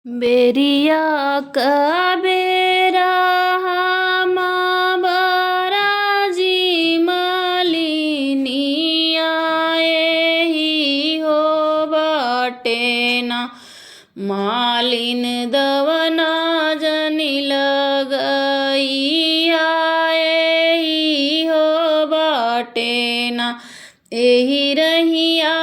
बेरिया कबेरा बाराजी मालिनिया एही हो बाटेना मालिन दवना जनी लगइया एही हो बाटेना एही रहिया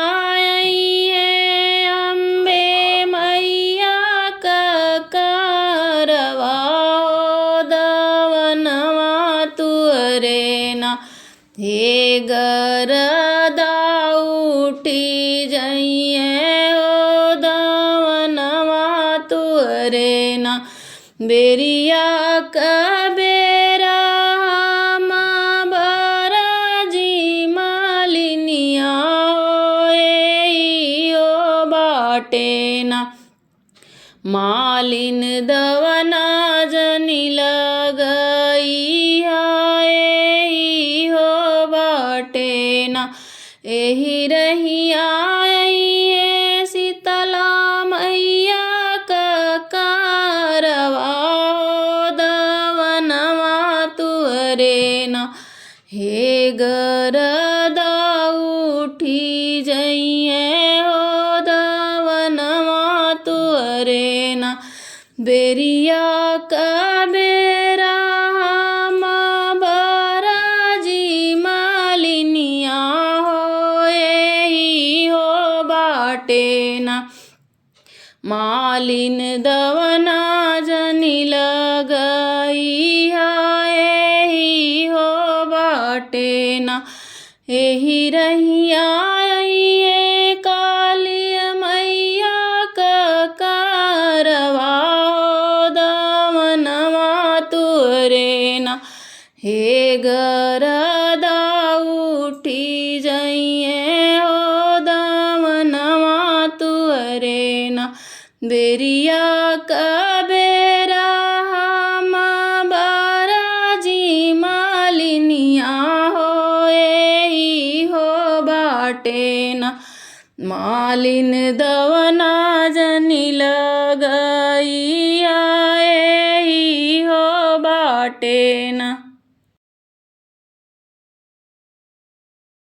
हे गरदा उठी जइए ओ दवनवा तुअरे ना बेरिया कबेरा बाराजी मालिनिया ओ बाटेना मालिन दवना जनी लगइया बाटेना एही रहिया शीतला मैया ककारवा दवनवा तुअरे ना हे गरदा उठी जइए हो दवनवा तुअरे ना बेरिया कबेरा बाटेना मालिन दवना जनी लगइया एही हो बाटेना एही रहिया काली मैया ककारवा दवनवा तुअरे ना हे गरदा उठी जइए बेरिया कबेरा बाराजी मालिनिया एही हो बाटेना मालिन दवना जनी